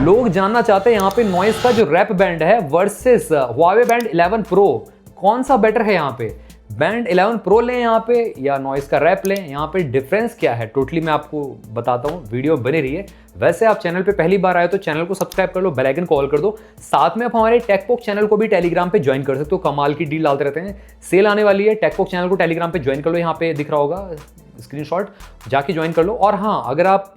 लोग जानना चाहते हैं यहाँ पे नॉइस का जो रैप बैंड है वर्सेस Huawei बैंड 11 Pro, कौन सा बेटर है यहाँ पे? बैंड 11 Pro लें यहाँ पे या नॉइस का रैप लें? यहाँ पे डिफरेंस क्या है टोटली मैं आपको बताता हूँ, वीडियो बने रही है। वैसे आप चैनल पे पहली बार आए तो चैनल को सब्सक्राइब कर लो, बेल आइकन कॉल कर दो। साथ में आप हमारे टेकपोक चैनल को भी टेलीग्राम पे ज्वाइन कर सकते हो, कमाल की डील डालते रहते हैं, सेल आने वाली है। टेकपोक चैनल को टेलीग्राम पे ज्वाइन कर लो, यहाँ पे दिख रहा होगा स्क्रीनशॉट, जाके ज्वाइन कर लो। और हाँ, अगर आप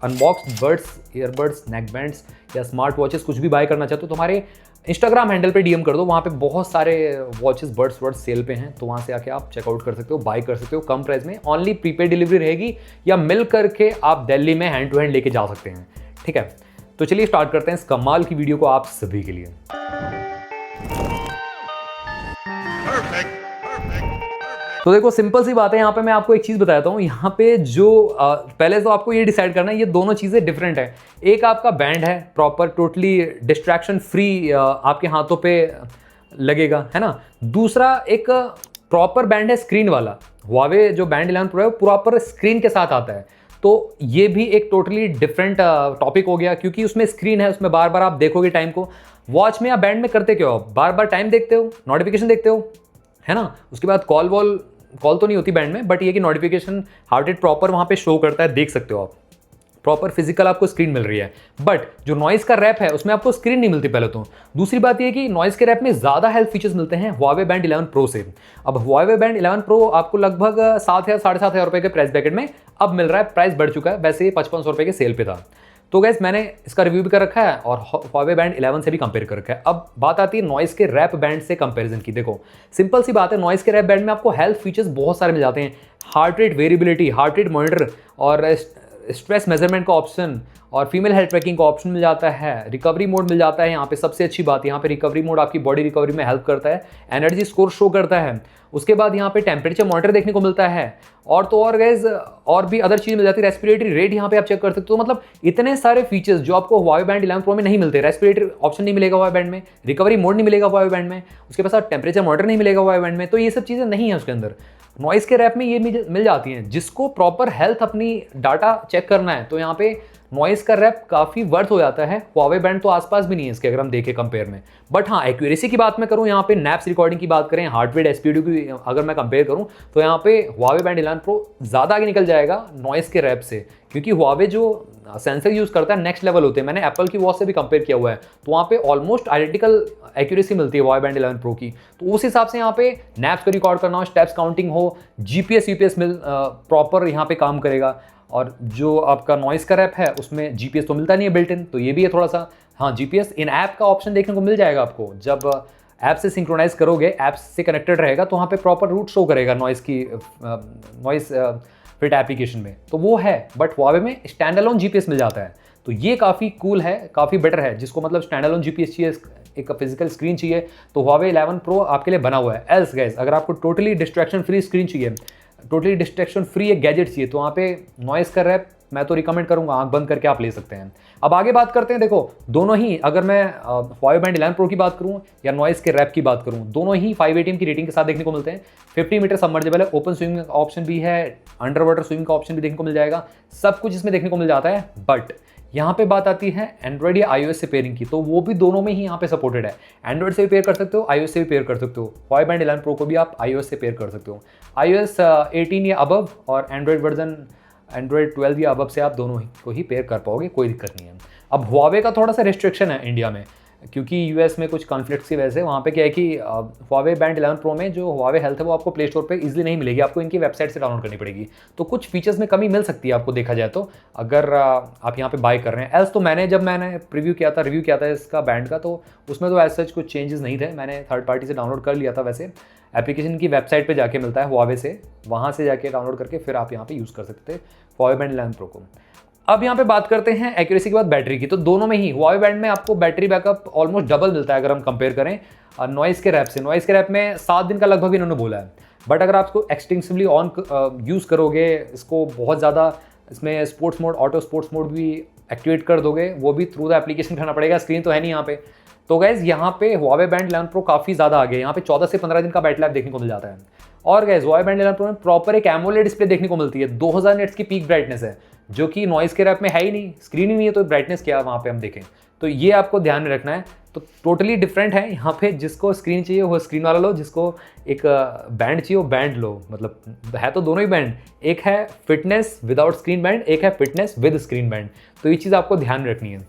अनबॉक्स बड्स, ईयरबड्स, नेक बैंड्स या स्मार्ट वॉचेस कुछ भी बाय करना चाहते हो तो हमारे इंस्टाग्राम हैंडल पे डीएम कर दो, वहाँ पे बहुत सारे वॉचेस बड्स वर्ड्स सेल पे हैं, तो वहाँ से आके आप चेकआउट कर सकते हो, बाय कर सकते हो कम प्राइस में। ओनली प्रीपेड डिलीवरी रहेगी या मिल करके आप दिल्ली में हैंड टू हैंड लेके जा सकते हैं, ठीक है। तो चलिए स्टार्ट करते हैं इस कमाल की वीडियो को आप सभी के लिए। तो देखो सिंपल सी बात है, यहाँ पे मैं आपको एक चीज़ बताता हूँ। यहाँ पे जो पहले तो आपको ये डिसाइड करना है, ये दोनों चीज़ें डिफरेंट है। एक आपका बैंड है प्रॉपर टोटली डिस्ट्रैक्शन फ्री, आपके हाथों पे लगेगा, है ना। दूसरा एक प्रॉपर बैंड है स्क्रीन वाला, Huawei जो बैंड 11 Pro है वो प्रॉपर स्क्रीन के साथ आता है। तो ये भी एक टोटली डिफरेंट टॉपिक हो गया, क्योंकि उसमें स्क्रीन है, उसमें बार बार आप देखोगे टाइम को। वॉच में या बैंड में करते क्यों, आप बार बार टाइम देखते हो, नोटिफिकेशन देखते हो, है ना। उसके बाद कॉल तो नहीं होती बैंड में, बट ये कि नोटिफिकेशन हार्ट रेट प्रॉपर वहाँ पे शो करता है, देख सकते हो आप, प्रॉपर फिजिकल आपको स्क्रीन मिल रही है। बट जो नॉइस का रैप है उसमें आपको स्क्रीन नहीं मिलती पहले तो। दूसरी बात ये कि नॉइस के रैप में ज़्यादा हेल्थ फीचर्स मिलते हैं Huawei बैंड 11 Pro से। अब Huawei बैंड 11 Pro आपको लगभग 7 या 7,500 रुपये के प्राइस ब्रैकेट में अब मिल रहा है। प्राइस बढ़ चुका है, वैसे 5500 रुपये के सेल पे था। तो गैस मैंने इसका रिव्यू भी कर रखा है और Huawei बैंड 11 से भी कंपेयर कर रखा है। अब बात आती है नॉइस के रैप बैंड से कंपैरिजन की। देखो सिंपल सी बात है, नॉइस के रैप बैंड में आपको हेल्थ फीचर्स बहुत सारे मिल जाते हैं। Heart rate variability, heart rate monitor और स्ट्रेस मेजरमेंट का ऑप्शन और फीमेल हेल्थ ट्रैकिंग का ऑप्शन मिल जाता है। रिकवरी मोड मिल जाता है यहाँ पे, सबसे अच्छी बात यहाँ पे रिकवरी मोड आपकी बॉडी रिकवरी में हेल्प करता है, एनर्जी स्कोर शो करता है। उसके बाद यहाँ पे टेम्परेचर मॉनिटर देखने को मिलता है, और तो और गैस और भी अदर चीज़ मिल जाती है। रेस्पिरेटरी रेट यहाँ पे आप चेक कर सकते हो। मतलब इतने सारे फीचर्स जो आपको Huawei बैंड 11 Pro में नहीं मिलते। रेस्पिरेटरी ऑप्शन नहीं मिलेगा Huawei बैंड में, रिकवरी मोड नहीं मिलेगा Huawei बैंड में, उसके पास टेम्परेचर मॉनिटर नहीं मिलेगा Huawei बैंड में। तो ये सब चीज़ें नहीं है उसके अंदर। नॉइस के रैप में ये मिल जाती हैं। जिसको प्रॉपर हेल्थ अपनी डाटा चेक करना है तो यहाँ पे नॉइस का रैप काफ़ी वर्थ हो जाता है। Huawei बैंड तो आसपास भी नहीं है इसके, अगर हम देखें कंपेयर में। बट हाँ, एक्यूरेसी की बात मैं करूँ, यहाँ पे नैप्स रिकॉर्डिंग की बात करें, हार्ट रेट एसपीडी की अगर मैं कंपेयर करूँ तो यहाँ पे Huawei बैंड 11 Pro ज़्यादा आगे निकल जाएगा नॉइस के रैप से, क्योंकि Huawei जो सेंसर यूज़ करता है नेक्स्ट लेवल होते हैं। मैंने एप्पल की वॉच से भी कंपेयर किया हुआ है, तो वहाँ पे ऑलमोस्ट आइडेंटिकल एक्यूरेसी मिलती है Huawei बैंड 11 Pro की। तो उस हिसाब से यहाँ पे नैप्स को रिकॉर्ड करना हो, स्टेप्स काउंटिंग हो, जीपीएस यूपीएस मिल प्रॉपर यहाँ पे काम करेगा। और जो आपका नॉइस का रैप है उसमें जीपीएस तो मिलता नहीं है बिल्ट इन, तो ये भी है थोड़ा सा। हाँ, जीपीएस इन ऐप का ऑप्शन देखने को मिल जाएगा आपको। जब ऐप से सिंक्रोनाइज करोगे, ऐप से कनेक्टेड रहेगा तो वहाँ पे प्रॉपर रूट शो करेगा नॉइस की, नॉइस फिट एप्लीकेशन में, तो वो है। बट Huawei में स्टैंड अलोन जीपीएस मिल जाता है, तो ये काफ़ी कूल है, काफ़ी बेटर है। जिसको मतलब स्टैंड अलोन जीपीएस चाहिए, एक फिजिकल स्क्रीन चाहिए, तो Huawei 11 Pro आपके लिए बना हुआ है। एल्स गाइस, अगर आपको टोटली डिस्ट्रैक्शन फ्री स्क्रीन चाहिए, टोटली डिस्ट्रैक्शन फ्री एक गैजेट चाहिए, तो वहाँ पे नॉइस का रैप मैं तो रिकमेंड करूँगा, आंख बंद करके आप ले सकते हैं। अब आगे बात करते हैं। देखो दोनों ही, अगर मैं Huawei बैंड 11 Pro की बात करूँ या नॉइस के रैप की बात करूँ, दोनों ही 5 ATM की रेटिंग के साथ देखने को मिलते हैं। 50 मीटर सबमर्जेबल है, ओपन स्विमिंग का ऑप्शन भी है, अंडर वाटर स्विमिंग का ऑप्शन भी देखने को मिल जाएगा, सब कुछ इसमें देखने को मिल जाता है। बट यहाँ पे बात आती है एंड्रॉइड या iOS से पेयरिंग की, तो वो भी दोनों में ही यहाँ पे सपोर्टेड है। एंड्रॉइड से भी पेयर कर सकते हो, iOS से भी पेयर कर सकते हो। Huawei बैंड 11 Pro को भी आप iOS से पेयर कर सकते हो। iOS 18 या अबव और एंड्रॉइड वर्जन एंड्रॉइड 12 या अबव से आप दोनों को ही पेयर कर पाओगे, कोई दिक्कत नहीं है। अब Huawei का थोड़ा सा रिस्ट्रिक्शन है इंडिया में, क्योंकि यूएस में कुछ कॉन्फ्लिक्ट्स की वजह से। वहाँ पे क्या है कि Huawei बैंड 11 Pro में जो Huawei हेल्थ है वो आपको प्ले स्टोर पे इजीली नहीं मिलेगी, आपको इनकी वेबसाइट से डाउनलोड करनी पड़ेगी। तो कुछ फीचर्स में कमी मिल सकती है आपको, देखा जाए तो, अगर आप यहाँ पे बाय कर रहे हैं। एल्स तो जब मैंने रिव्यू किया था इसका बैंड का, तो उसमें तो ऐसा कुछ चेंजेस नहीं थे। मैंने थर्ड पार्टी से डाउनलोड कर लिया था। वैसे एप्लीकेशन की वेबसाइट पर जाके मिलता है Huawei से, वहाँ से जाके डाउनलोड करके फिर आप यहाँ पर यूज़ कर सकते हैं Huawei बैंड 11 Pro को। अब यहाँ पे बात करते हैं एक्यूरेसी के बाद बैटरी की। तो दोनों में ही Huawei बैंड में आपको बैटरी बैकअप ऑलमोस्ट डबल मिलता है अगर हम कंपेयर करें नॉइस के रैप से। नॉइस के रैप में 7 दिन का लगभग इन्होंने बोला है, बट अगर आप इसको एक्सटेंसिवली ऑन यूज़ करोगे, इसको बहुत ज़्यादा, इसमें sports mode, auto sports mode भी एक्टिवेट कर दोगे, वो भी थ्रू द एप्लीकेशन करना पड़ेगा, स्क्रीन तो है नहीं यहाँ पे। तो गाइज यहाँ पे Huawei बैंड 11 Pro काफ़ी ज़्यादा आगे है। यहाँ पे 14 से 15 दिन का बैटरी लाइफ देखने को मिल जाता है। और गाइस Huawei Band 11 Pro में प्रॉपर एक एमोलेड डिस्प्ले देखने को मिलती है, 2000 निट्स की पीक ब्राइटनेस है, जो कि नॉइस के रैप में है ही नहीं, स्क्रीन ही नहीं है, तो ब्राइटनेस क्या वहाँ पे हम देखें, तो ये आपको ध्यान में रखना है। तो टोटली डिफरेंट है यहाँ पे, जिसको स्क्रीन चाहिए वो स्क्रीन वाला लो, जिसको एक बैंड चाहिए वो बैंड लो, मतलब है तो दोनों ही बैंड, एक है फिटनेस विदाउट स्क्रीन बैंड, एक है फिटनेस विद स्क्रीन बैंड, तो ये चीज़ आपको ध्यान में रखनी है।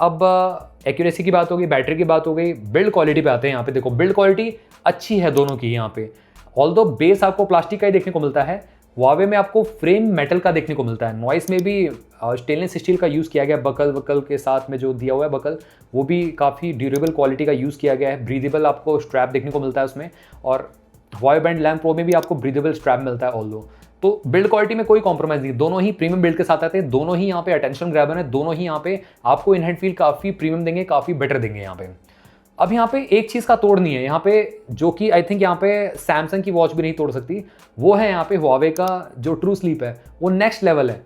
अब एक्यूरेसी की बात हो गई, बैटरी की बात हो गई, बिल्ड क्वालिटी पे आते हैं। यहाँ पे देखो बिल्ड क्वालिटी अच्छी है दोनों की यहाँ पे, ऑल्दो बेस आपको प्लास्टिक का ही देखने को मिलता है, Huawei में आपको फ्रेम मेटल का देखने को मिलता है। नॉइस में भी स्टेनलेस स्टील का यूज़ किया गया, बकल के साथ में जो दिया हुआ है बकल, वो भी काफ़ी ड्यूरेबल क्वालिटी का यूज़ किया गया है। ब्रीदेबल आपको स्ट्रैप देखने को मिलता है उसमें, और Huawei Band 11 Pro में भी आपको ब्रीदेबल स्ट्रैप मिलता है ऑल्दो। तो बिल्ड क्वालिटी में कोई कॉम्प्रोमाइज़ नहीं, दोनों ही प्रीमियम बिल्ड के साथ आते हैं, दोनों ही यहाँ पे अटेंशन ग्रैबर है, दोनों ही यहाँ पे आपको इन हैंड फील काफ़ी प्रीमियम देंगे, काफ़ी बेटर देंगे यहाँ पे। अब यहाँ पे एक चीज़ का तोड़ नहीं है यहाँ पे, जो कि आई थिंक यहाँ पे सैमसंग की वॉच भी नहीं तोड़ सकती, वो है यहाँ पे Huawei का जो ट्रू स्लीप है, वो नेक्स्ट लेवल है।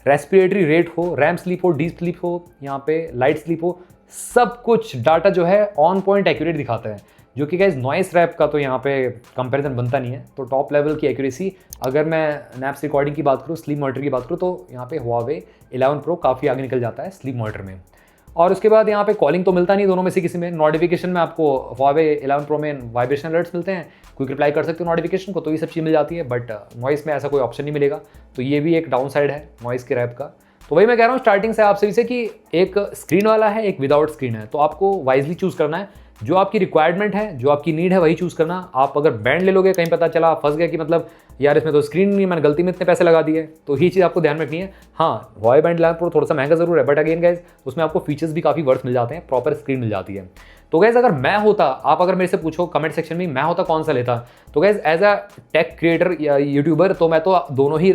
रेस्पिरेटरी रेट हो, रैम स्लीप हो, डीप स्लीप हो, यहाँ पे लाइट स्लीप हो, सब कुछ डाटा जो है ऑन पॉइंट एक्यूरेट दिखाता है, जो कि गाइस नॉइस रैप का तो यहाँ पे कंपैरिजन बनता नहीं है। तो टॉप लेवल की एक्यूरेसी, अगर मैं नैप्स रिकॉर्डिंग की बात करूँ, स्लीप मॉनिटर की बात करूँ, तो यहाँ पे Huawei 11 Pro काफ़ी आगे निकल जाता है स्लीप मॉनिटर में। और उसके बाद यहाँ पे कॉलिंग तो मिलता नहीं दोनों में से किसी में। नोटिफिकेशन में आपको Huawei 11 Pro में वाइब्रेशन अलर्ट्स मिलते हैं, क्विक रिप्लाई कर सकते हो नोटिफिकेशन को, तो ये सब चीज़ मिल जाती है, बट नॉइस में ऐसा कोई ऑप्शन नहीं मिलेगा, तो ये भी एक डाउन साइड है नॉइस के रैप का। तो वही मैं कह रहा हूँ स्टार्टिंग से आपसे इसे कि एक स्क्रीन वाला है, एक विदाउट स्क्रीन है, तो आपको वाइजली चूज़ करना है, जो आपकी रिक्वायरमेंट है, जो आपकी नीड है वही चूज़ करना। आप अगर बैंड ले लोगे, कहीं पता चला फंस गया कि मतलब यार इसमें तो स्क्रीन नहीं, मैंने गलती में इतने पैसे लगा दिए, तो ये चीज़ आपको ध्यान रखनी है। हाँ, Huawei Band 11 Pro थोड़ा सा महंगा जरूर है, बट अगेन गाइज उसमें आपको फीचर्स भी काफ़ी वर्थ मिल जाते हैं, प्रॉपर स्क्रीन मिल जाती है। तो गाइज अगर मैं होता, आप अगर मेरे से पूछो कमेंट सेक्शन में मैं होता कौन सा लेता, तो guys as a tech creator या यूट्यूबर तो मैं तो दोनों ही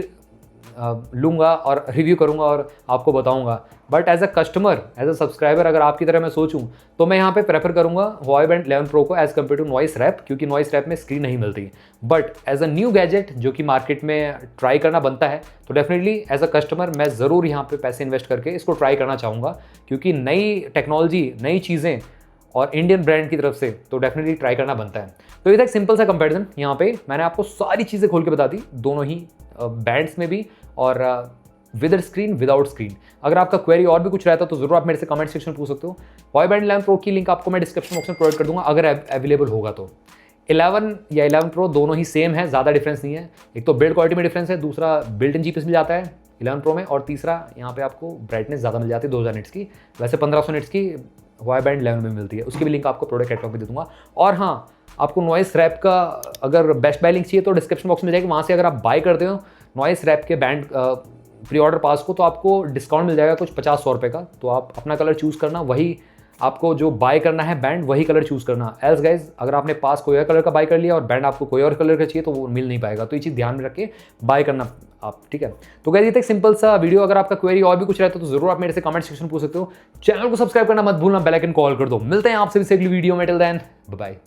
लूँगा और रिव्यू करूँगा और आपको बताऊँगा, but as a customer, as a subscriber अगर आपकी तरह मैं सोचूं, तो मैं यहाँ पे प्रेफर करूँगा Huawei Band 11 Pro को as compare to Noise Wrap, क्योंकि नॉइस रैप में स्क्रीन नहीं मिलती। But as a new gadget जो कि मार्केट में ट्राई करना बनता है, तो डेफिनेटली एज अ कस्टमर मैं ज़रूर यहाँ पे पैसे इन्वेस्ट करके इसको ट्राई करना चाहूँगा, क्योंकि नई टेक्नोलॉजी, नई चीज़ें और इंडियन ब्रांड की तरफ से तो डेफिनेटली ट्राई करना बनता है। तो ये था एक सिंपल सा कंपैरिजन, यहाँ पे मैंने आपको सारी चीज़ें खोल के बता दी, दोनों ही बैंड्स में भी और विद स्क्रीन विदाउट स्क्रीन। अगर आपका क्वेरी और भी कुछ रहता तो जरूर आप मेरे से कमेंट सेक्शन में पूछ सकते हो। Huawei Band 11 Pro की लिंक आपको मैं डिस्क्रिप्शन बॉक्स में प्रोवाइड कर दूंगा अगर अवेलेबल होगा तो। 11 या 11 Pro दोनों ही सेम है, ज़्यादा डिफरेंस नहीं है, एक तो बिल्ड क्वालिटी में डिफरेंस है, दूसरा बिल्ट इन जीपीएस मिल जाता है 11 Pro में, और तीसरा यहाँ पे आपको ब्राइटनेस ज़्यादा मिल जाती है 2000 निट्स की, वैसे 1500 निट्स की Huawei Band 11 में मिलती है, उसकी भी लिंक आपको प्रोडक्ट कैटलॉग में दे दूंगा। और हाँ, आपको नॉइस रैप का अगर बेस्ट बाय लिंक चाहिए तो डिस्क्रिप्शन बॉक्स में जाएगी, वहाँ से अगर आप बाय करते हो नॉइस रैप के बैंड प्री ऑर्डर पास को, तो आपको डिस्काउंट मिल जाएगा कुछ 50-100 रुपये का। तो आप अपना कलर चूज़ करना, वही आपको जो बाय करना है बैंड वही कलर चूज़ करना। एल्स गाइज अगर आपने पास कोई और कलर का बाय कर लिया और बैंड आपको कोई और कलर का चाहिए तो वो मिल नहीं पाएगा, तो ये चीज़ ध्यान में रख के बाय करना आप, ठीक है। तो गाइज ये था एक सिंपल सा वीडियो, अगर आपका क्वेरी और भी कुछ रहता है तो जरूर आप मेरे से कमेंट सेक्शन में पूछ सकते हो। चैनल को सब्सक्राइब करना मत भूलना, बेल आइकन कॉल कर दो। मिलते हैं आपसे भी अगली वीडियो में, टिल देन बाय बाय।